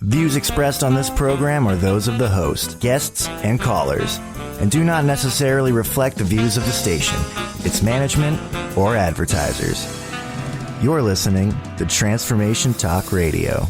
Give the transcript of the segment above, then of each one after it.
Views expressed on this program are those of the host, guests, and callers, and do not necessarily reflect the views of the station, its management, or advertisers. You're listening to Transformation Talk Radio.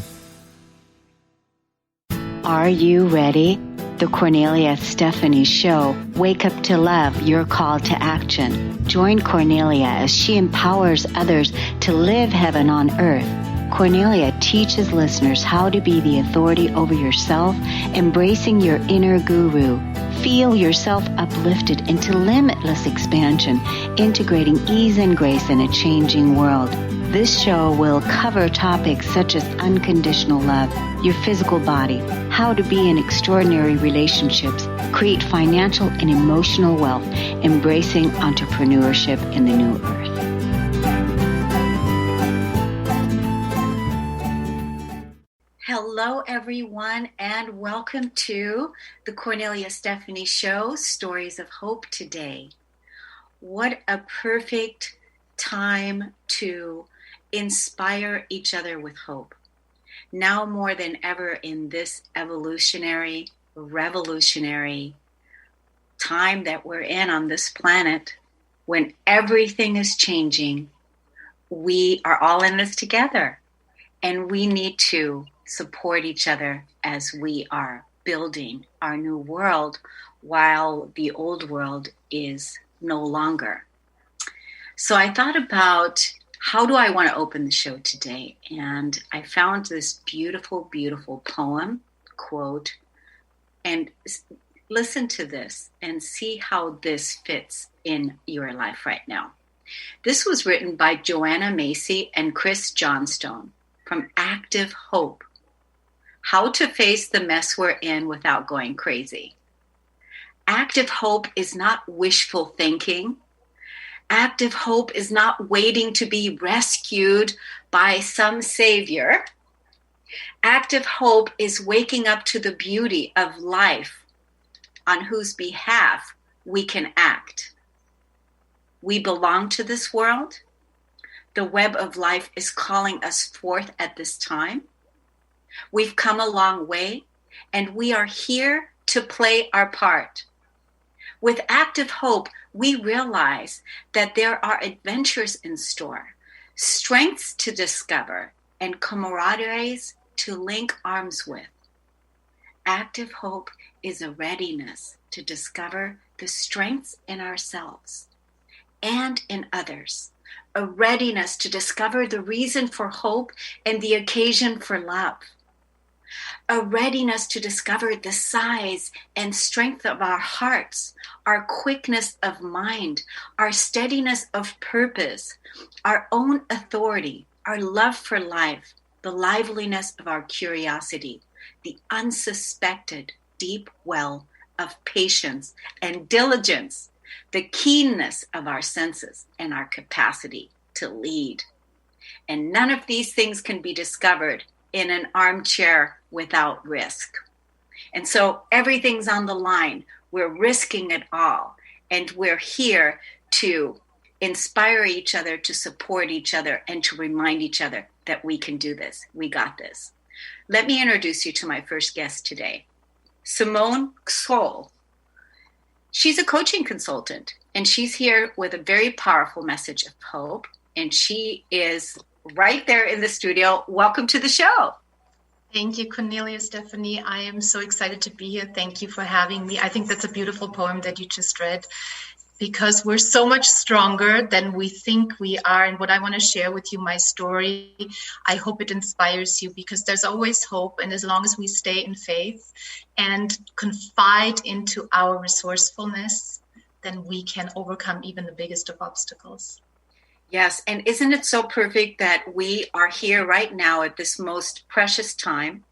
Are you ready? The Kornelia Stephanie Show. Wake up to love, your call to action. Join Kornelia as she empowers others to live heaven on earth. Kornelia teaches listeners how to be the authority over yourself, embracing your inner guru. Feel yourself uplifted into limitless expansion, integrating ease and grace in a changing world. This show will cover topics such as unconditional love, your physical body, how to be in extraordinary relationships, create financial and emotional wealth, embracing entrepreneurship in the new earth. Hello, everyone, and welcome to the Kornelia Stephanie Show, Stories of Hope today. What a perfect time to inspire each other with hope. Now more than ever in this evolutionary, revolutionary time that we're in on this planet, when everything is changing, we are all in this together, and we need to support each other as we are building our new world while the old world is no longer. So I thought about, how do I want to open the show today? And I found this beautiful, beautiful poem, quote, and listen to this and see how this fits in your life right now. This was written by Joanna Macy and Chris Johnstone from Active Hope. How to face the mess we're in without going crazy. Active hope is not wishful thinking. Active hope is not waiting to be rescued by some savior. Active hope is waking up to the beauty of life on whose behalf we can act. We belong to this world. The web of life is calling us forth at this time. We've come a long way, and we are here to play our part. With Active Hope, we realize that there are adventures in store, strengths to discover, and camaraderies to link arms with. Active Hope is a readiness to discover the strengths in ourselves and in others, a readiness to discover the reason for hope and the occasion for love. A readiness to discover the size and strength of our hearts, our quickness of mind, our steadiness of purpose, our own authority, our love for life, the liveliness of our curiosity, the unsuspected deep well of patience and diligence, the keenness of our senses and our capacity to lead. And none of these things can be discovered in an armchair without risk. And so everything's on the line. We're risking it all. And we're here to inspire each other, to support each other, and to remind each other that we can do this. We got this. Let me introduce you to my first guest today, Simone Xoll. She's a coaching consultant, and she's here with a very powerful message of hope. And she is right there in the studio. Welcome to the show. Thank you, Kornelia Stephanie. I am so excited to be here. Thank you for having me. I think that's a beautiful poem that you just read, because we're so much stronger than we think we are. And what I want to share with you, my story, I hope it inspires you, because there's always hope. And as long as we stay in faith and confide into our resourcefulness, then we can overcome even the biggest of obstacles. Yes, and isn't it so perfect that we are here right now at this most precious time,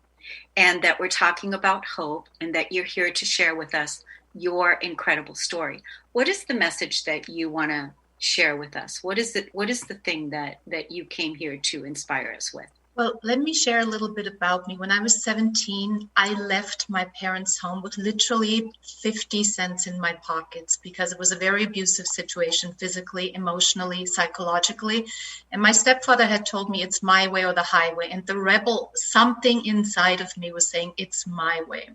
and that we're talking about hope, and that you're here to share with us your incredible story. What is the message that you want to share with us? What is the thing that you came here to inspire us with? Well, let me share a little bit about me. When I was 17, I left my parents' home with literally 50 cents in my pockets because it was a very abusive situation, physically, emotionally, psychologically. And my stepfather had told me it's my way or the highway. And the rebel, something inside of me was saying, it's my way.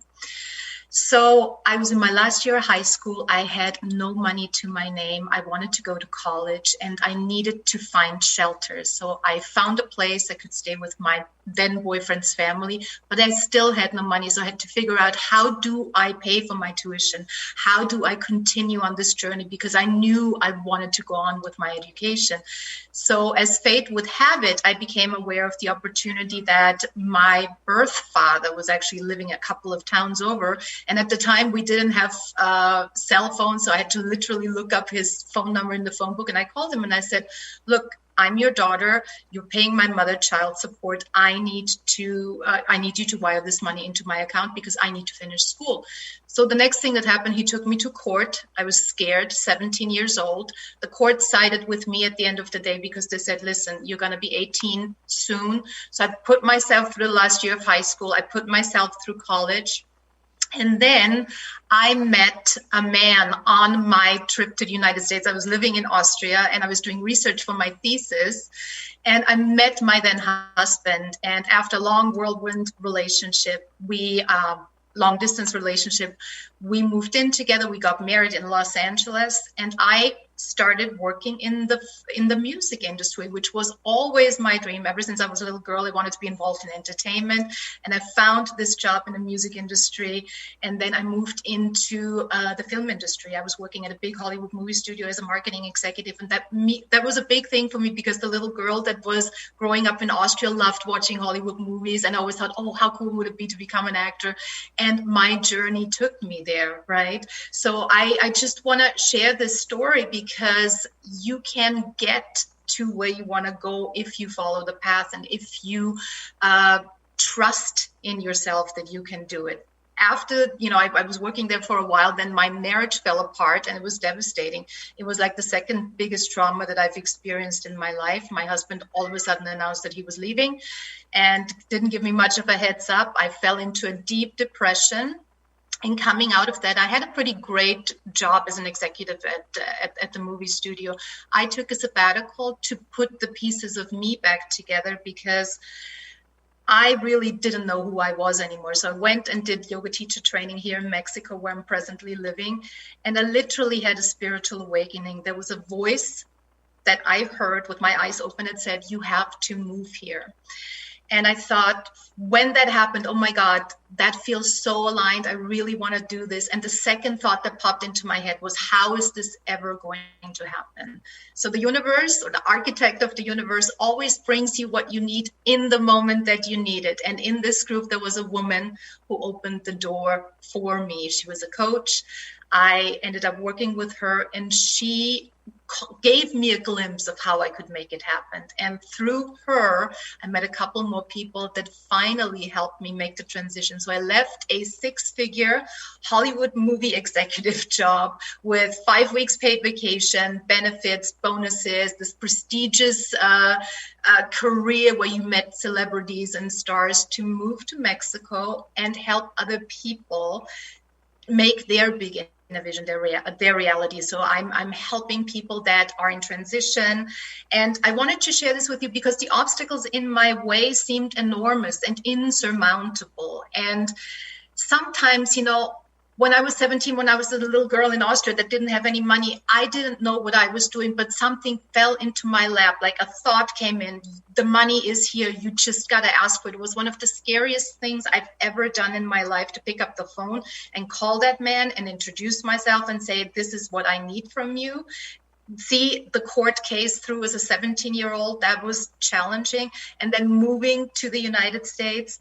So I was in my last year of high school. I had no money to my name. I wanted to go to college and I needed to find shelter. So I found a place I could stay with my then boyfriend's family, but I still had no money. So I had to figure out, how do I pay for my tuition? How do I continue on this journey? Because I knew I wanted to go on with my education. So as fate would have it, I became aware of the opportunity that my birth father was actually living a couple of towns over. And at the time, we didn't have cell phones, so I had to literally look up his phone number in the phone book. And I called him and I said, look, I'm your daughter. You're paying my mother child support. I need you to wire this money into my account because I need to finish school. So the next thing that happened, he took me to court. I was scared, 17 years old. The court sided with me at the end of the day because they said, listen, you're going to be 18 soon. So I put myself through the last year of high school. I put myself through college. And then I met a man on my trip to the United States. I was living in Austria and I was doing research for my thesis. And I met my then husband. And after a long whirlwind relationship, long distance relationship, we moved in together. We got married in Los Angeles. And I started working in the music industry, which was always my dream. Ever since I was a little girl, I wanted to be involved in entertainment, and I found this job in the music industry. And then I moved into the film industry. I was working at a big Hollywood movie studio as a marketing executive, and that was a big thing for me because the little girl that was growing up in Austria loved watching Hollywood movies, and I always thought, oh, how cool would it be to become an actor? And my journey took me there, right? So I just want to share this story because you can get to where you want to go if you follow the path and if you trust in yourself that you can do it. After, I was working there for a while, then my marriage fell apart and it was devastating. It was like the second biggest trauma that I've experienced in my life. My husband all of a sudden announced that he was leaving and didn't give me much of a heads up. I fell into a deep depression. And coming out of that, I had a pretty great job as an executive at the movie studio. I took a sabbatical to put the pieces of me back together because I really didn't know who I was anymore. So I went and did yoga teacher training here in Mexico, where I'm presently living. And I literally had a spiritual awakening. There was a voice that I heard with my eyes open that said, you have to move here. And I thought, when that happened, oh my God, that feels so aligned. I really want to do this. And the second thought that popped into my head was, how is this ever going to happen? So the universe, or the architect of the universe, always brings you what you need in the moment that you need it. And in this group, there was a woman who opened the door for me. She was a coach. I ended up working with her, and she gave me a glimpse of how I could make it happen. And through her, I met a couple more people that finally helped me make the transition. So I left a 6-figure Hollywood movie executive job with 5 weeks paid vacation, benefits, bonuses, this prestigious career where you met celebrities and stars, to move to Mexico and help other people make their big vision, their reality. So I'm helping people that are in transition. And I wanted to share this with you because the obstacles in my way seemed enormous and insurmountable. And sometimes, when I was 17, when I was a little girl in Austria that didn't have any money, I didn't know what I was doing, but something fell into my lap, like a thought came in. The money is here. You just got to ask for it. It was one of the scariest things I've ever done in my life, to pick up the phone and call that man and introduce myself and say, this is what I need from you. See the court case through as a 17-year-old. That was challenging. And then moving to the United States.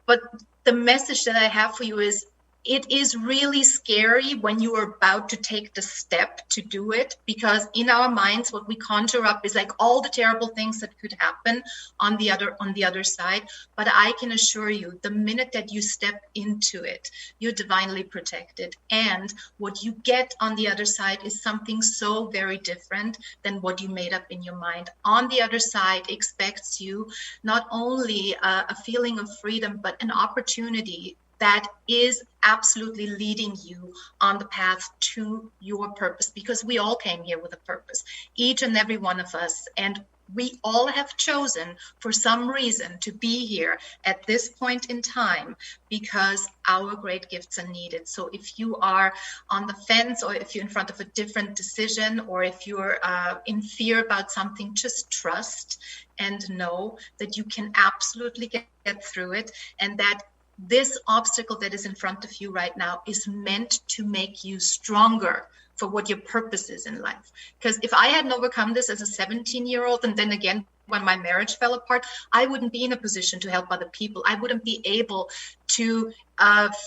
But the message that I have for you is, it is really scary when you are about to take the step to do it, because in our minds, what we conjure up is like all the terrible things that could happen on the other side. But I can assure you, the minute that you step into it, you're divinely protected. And what you get on the other side is something so very different than what you made up in your mind. On the other side expects you not only a feeling of freedom, but an opportunity that is absolutely leading you on the path to your purpose, because we all came here with a purpose, each and every one of us. And we all have chosen for some reason to be here at this point in time because our great gifts are needed. So if you are on the fence, or if you're in front of a different decision, or if you're in fear about something, just trust and know that you can absolutely get through it, and that this obstacle that is in front of you right now is meant to make you stronger for what your purpose is in life. Because if I hadn't overcome this as a 17-year-old, and then again, when my marriage fell apart, I wouldn't be in a position to help other people. I wouldn't be able to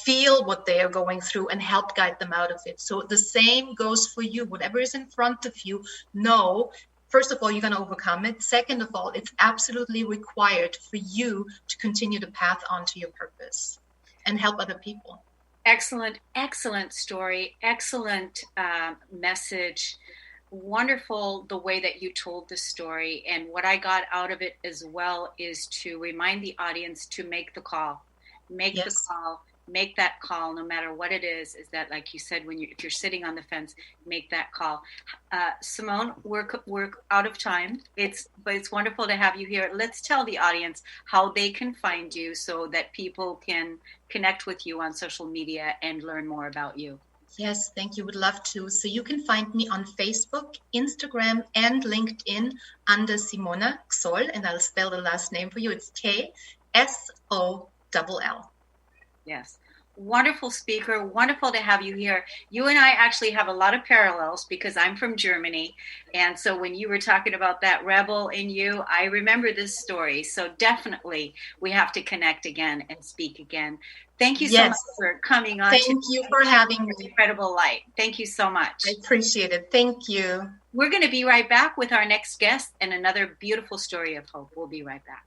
feel what they are going through and help guide them out of it. So the same goes for you. Whatever is in front of you, know, first of all, you're going to overcome it. Second of all, it's absolutely required for you to continue the path onto your purpose and help other people. Excellent story. Excellent message. Wonderful the way that you told the story. And what I got out of it as well is to remind the audience to make the call. Make that call, no matter what it is that, like you said, if you're sitting on the fence, make that call. Simone, we're out of time. But it's wonderful to have you here. Let's tell the audience how they can find you so that people can connect with you on social media and learn more about you. Yes, thank you. Would love to. So you can find me on Facebook, Instagram, and LinkedIn under Simona Ksol, and I'll spell the last name for you. It's Ksol. Yes. Wonderful speaker. Wonderful to have you here. You and I actually have a lot of parallels because I'm from Germany. And so when you were talking about that rebel in you, I remember this story. So definitely we have to connect again and speak again. Thank you so much for coming on. Thank you for having me. Incredible Light. Thank you so much. I appreciate it. Thank you. We're going to be right back with our next guest and another beautiful story of hope. We'll be right back.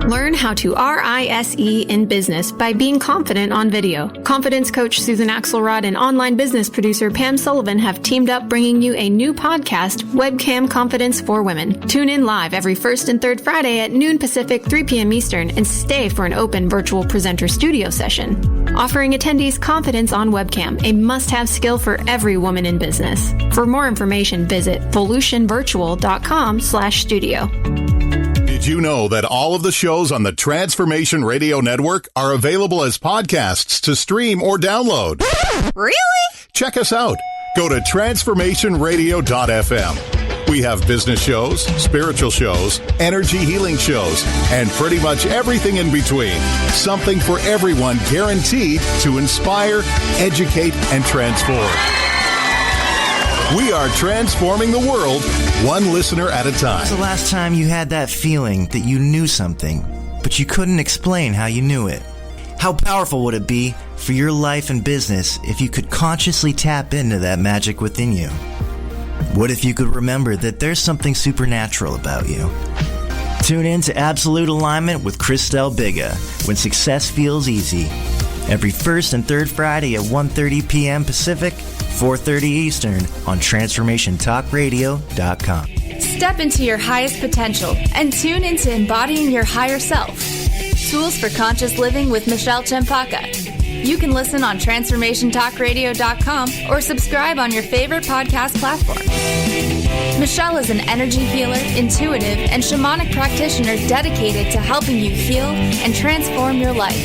Learn how to RISE in business by being confident on video. Confidence coach Susan Axelrod and online business producer Pam Sullivan have teamed up bringing you a new podcast, Webcam Confidence for Women. Tune in live every first and third Friday at noon Pacific, 3 p.m. Eastern, and stay for an open virtual presenter studio session. Offering attendees confidence on webcam, a must-have skill for every woman in business. For more information, visit volutionvirtual.com/studio. Did you know that all of the shows on the Transformation Radio Network are available as podcasts to stream or download? Really? Check us out. Go to transformationradio.fm. We have business shows, spiritual shows, energy healing shows, and pretty much everything in between. Something for everyone, guaranteed to inspire, educate, and transform. We are transforming the world, one listener at a time. When was the last time you had that feeling that you knew something, but you couldn't explain how you knew it? How powerful would it be for your life and business if you could consciously tap into that magic within you? What if you could remember that there's something supernatural about you? Tune in to Absolute Alignment with Christelle Biga when success feels easy. Every first and third Friday at 1:30 p.m. Pacific, 4:30 Eastern on TransformationTalkRadio.com. Step into your highest potential and tune into embodying your higher self. Tools for Conscious Living with Michelle Chempaka. You can listen on TransformationTalkRadio.com or subscribe on your favorite podcast platform. Michelle is an energy healer, intuitive, and shamanic practitioner dedicated to helping you heal and transform your life.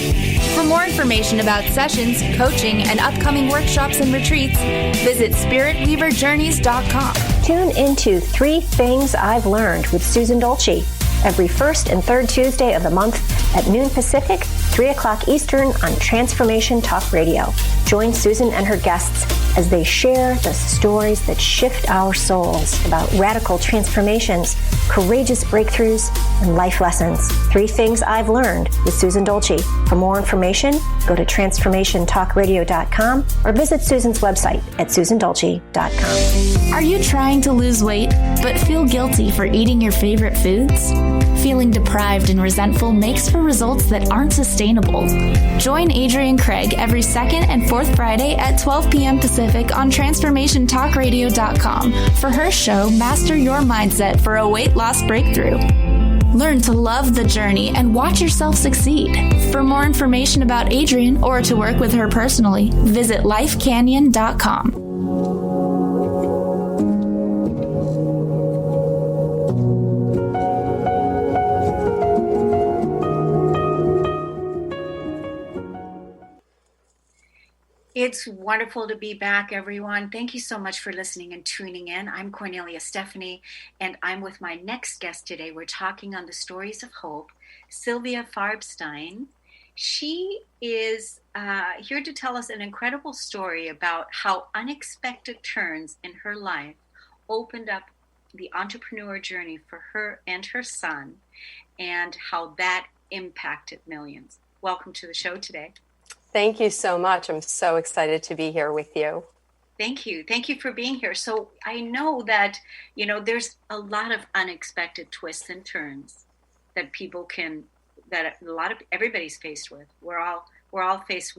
For more information about sessions, coaching, and upcoming workshops and retreats, visit spiritweaverjourneys.com. Tune into 3 Things I've Learned with Susan Dolce every first and third Tuesday of the month at noon Pacific, 3 o'clock Eastern on Transformation Talk Radio. Join Susan and her guests as they share the stories that shift our souls about radical transformations, courageous breakthroughs, and life lessons. 3 Things I've Learned with Susan Dolce. For more information, go to transformationtalkradio.com or visit Susan's website at susandolce.com. Are you trying to lose weight but feel guilty for eating your favorite foods? Feeling deprived and resentful makes for results that aren't sustainable. Join Adrienne Craig every second and fourth Friday at 12 p.m. Pacific on transformationtalkradio.com for her show, Master Your Mindset for a Weight Loss Breakthrough. Learn to love the journey and watch yourself succeed. For more information about Adrienne or to work with her personally, visit lifecanyon.com. It's wonderful to be back, everyone. Thank you so much for listening and tuning in. I'm Kornelia Stephanie, and I'm with my next guest today. We're talking on the Stories of Hope, Sylvia Farbstein. She is here to tell us an incredible story about how unexpected turns in her life opened up the entrepreneur journey for her and her son, and how that impacted millions. Welcome to the show today. Thank you so much. I'm so excited to be here with you. Thank you. Thank you for being here. So I know that, there's a lot of unexpected twists and turns that everybody's faced with. We're all faced.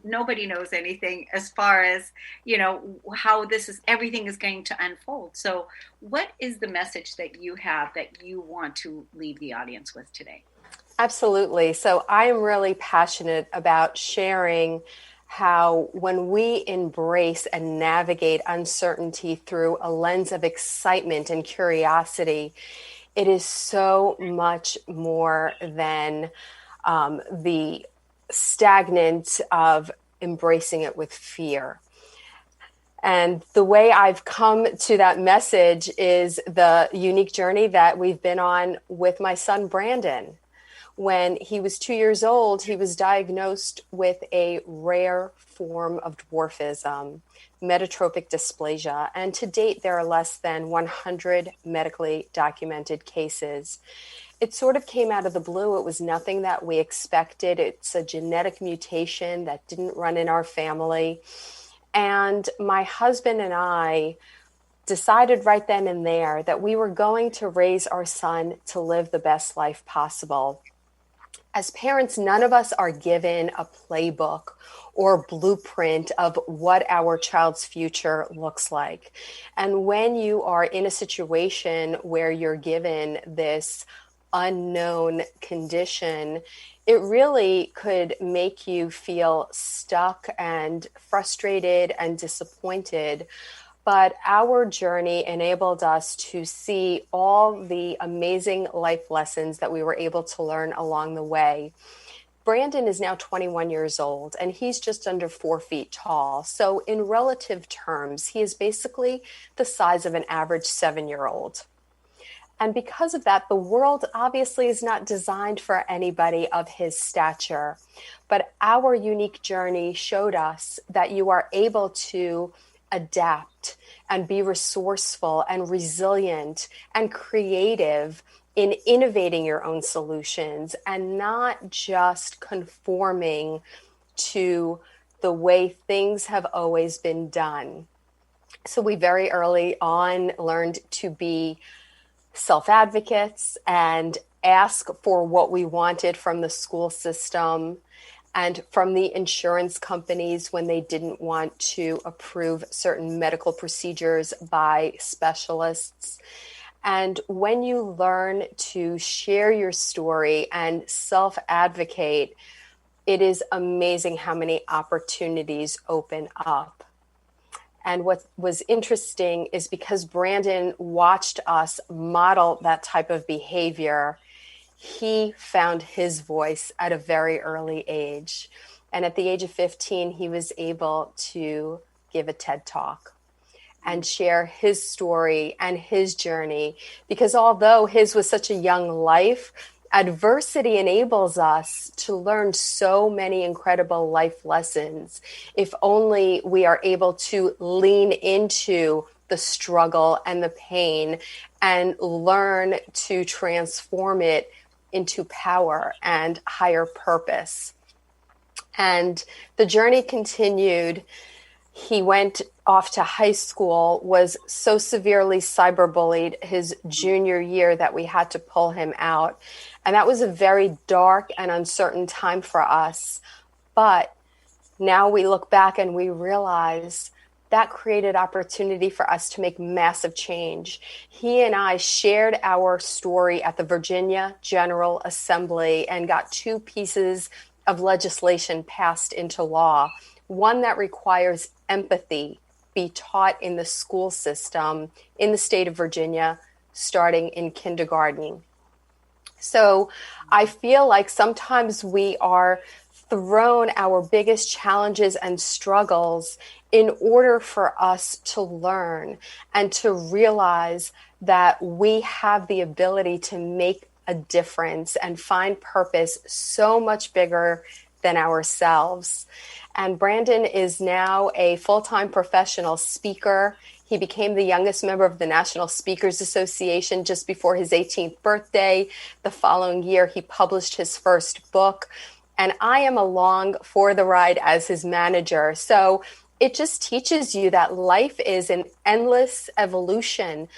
Nobody knows anything as far as, how everything is going to unfold. So what is the message that you have that you want to leave the audience with today? Absolutely. So I am really passionate about sharing how when we embrace and navigate uncertainty through a lens of excitement and curiosity, it is so much more than the stagnant of embracing it with fear. And the way I've come to that message is the unique journey that we've been on with my son, Brandon. When he was 2 years old, he was diagnosed with a rare form of dwarfism, metatropic dysplasia. And to date, there are less than 100 medically documented cases. It sort of came out of the blue. It was nothing that we expected. It's a genetic mutation that didn't run in our family. And my husband and I decided right then and there that we were going to raise our son to live the best life possible. As parents, none of us are given a playbook or blueprint of what our child's future looks like. And when you are in a situation where you're given this unknown condition, it really could make you feel stuck and frustrated and disappointed. But our journey enabled us to see all the amazing life lessons that we were able to learn along the way. Brandon is now 21 years old, and he's just under 4 feet tall. So in relative terms, he is basically the size of an average 7-year-old. And because of that, the world obviously is not designed for anybody of his stature. But our unique journey showed us that you are able to adapt and be resourceful and resilient and creative in innovating your own solutions and not just conforming to the way things have always been done. So we very early on learned to be self-advocates and ask for what we wanted from the school system and from the insurance companies when they didn't want to approve certain medical procedures by specialists. And when you learn to share your story and self-advocate, it is amazing how many opportunities open up. And what was interesting is because Brandon watched us model that type of behavior, he found his voice at a very early age. And at the age of 15, he was able to give a TED Talk and share his story and his journey. Because although his was such a young life, adversity enables us to learn so many incredible life lessons if only we are able to lean into the struggle and the pain and learn to transform it into power and higher purpose. And the journey continued. He went off to high school, was so severely cyberbullied his junior year that we had to pull him out. And that was a very dark and uncertain time for us. But now we look back and we realize that created opportunity for us to make massive change. He and I shared our story at the Virginia General Assembly and got 2 pieces of legislation passed into law. One that requires empathy be taught in the school system in the state of Virginia, starting in kindergarten. So I feel like sometimes we are thrown our biggest challenges and struggles in order for us to learn and to realize that we have the ability to make a difference and find purpose so much bigger than ourselves. And Brandon is now a full-time professional speaker. He became the youngest member of the National Speakers Association just before his 18th birthday. The following year, he published his first book. And I am along for the ride as his manager. So it just teaches you that life is an endless evolution.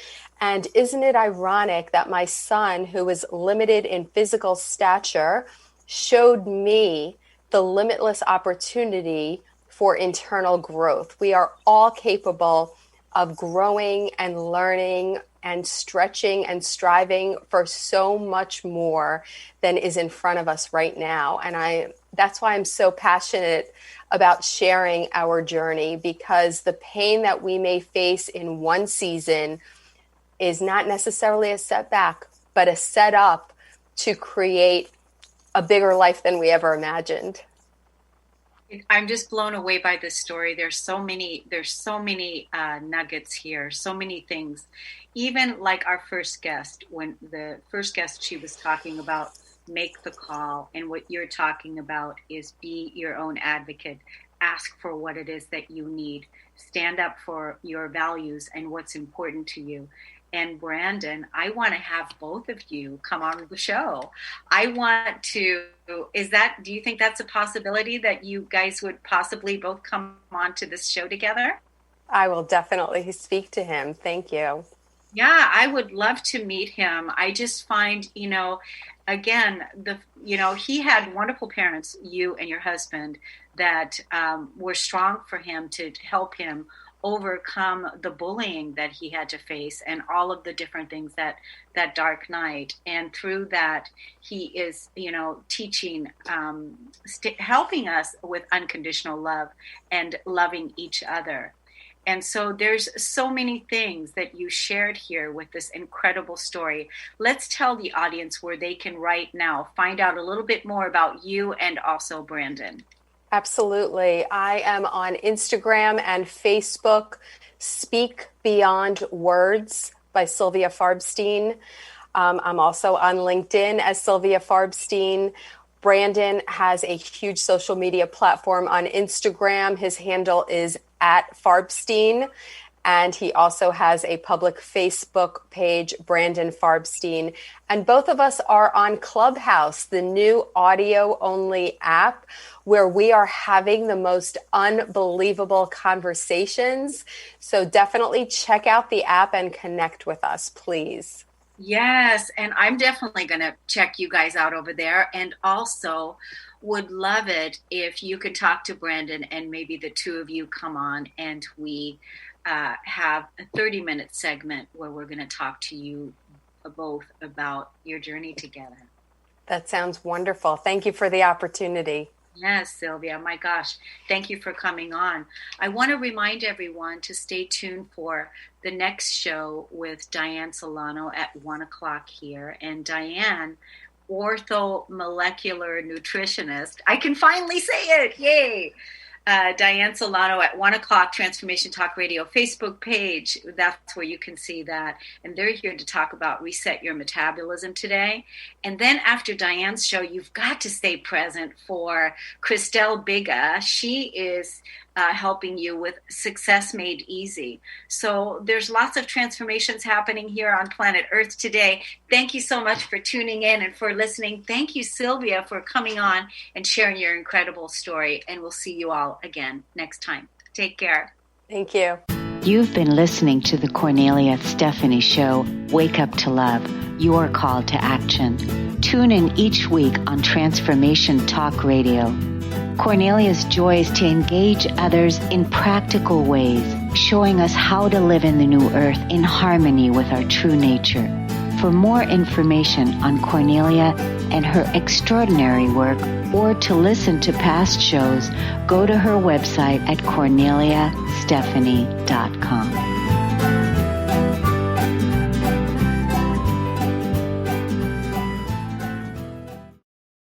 And isn't it ironic that my son, who is limited in physical stature, showed me the limitless opportunity for internal growth. We are all capable of growing and learning and stretching and striving for so much more than is in front of us right now. And that's why I'm so passionate about sharing our journey, because the pain that we may face in one season is not necessarily a setback, but a setup to create a bigger life than we ever imagined. I'm just blown away by this story. There's so many nuggets here, so many things. Even like our first guest, when the first guest, she was talking about make the call. And what you're talking about is be your own advocate. Ask for what it is that you need. Stand up for your values and what's important to you. And Brandon, I want to have both of you come on the show. Do you think that's a possibility that you guys would possibly both come on to this show together? I will definitely speak to him. Thank you. Yeah, I would love to meet him. I just find, again, he had wonderful parents, you and your husband, that were strong for him to help him overcome the bullying that he had to face and all of the different things that dark night. And through that, he is, teaching, helping us with unconditional love and loving each other. And so there's so many things that you shared here with this incredible story. Let's tell the audience where they can right now find out a little bit more about you and also Brandon. Absolutely. I am on Instagram and Facebook, Speak Beyond Words by Sylvia Farbstein. I'm also on LinkedIn as Sylvia Farbstein. Brandon has a huge social media platform on Instagram. His handle is @Farbstein. And he also has a public Facebook page, Brandon Farbstein. And both of us are on Clubhouse, the new audio-only app where we are having the most unbelievable conversations. So definitely check out the app and connect with us, please. Yes, and I'm definitely going to check you guys out over there. And also would love it if you could talk to Brandon and maybe the two of you come on and we have a 30-minute segment where we're going to talk to you both about your journey together. That sounds wonderful. Thank you for the opportunity. Yes, Sylvia. My gosh. Thank you for coming on. I want to remind everyone to stay tuned for the next show with Diane Solano at 1:00 here. And Diane, orthomolecular nutritionist. I can finally say it. Yay. Diane Solano at 1 o'clock, Transformation Talk Radio Facebook page. That's where you can see that. And they're here to talk about Reset Your Metabolism today. And then after Diane's show, you've got to stay present for Christelle Biga. She is helping you with Success Made Easy. So there's lots of transformations happening here on planet Earth today. Thank you so much for tuning in and for listening. Thank you, Sylvia, for coming on and sharing your incredible story. And we'll see you all again next time. Take care. Thank you. You've been listening to the Kornelia Stephanie Show, Wake Up to Love, your call to action. Tune in each week on Transformation Talk Radio. Kornelia's joy is to engage others in practical ways, showing us how to live in the new earth in harmony with our true nature. For more information on Kornelia and her extraordinary work, or to listen to past shows, go to her website at korneliastephanie.com.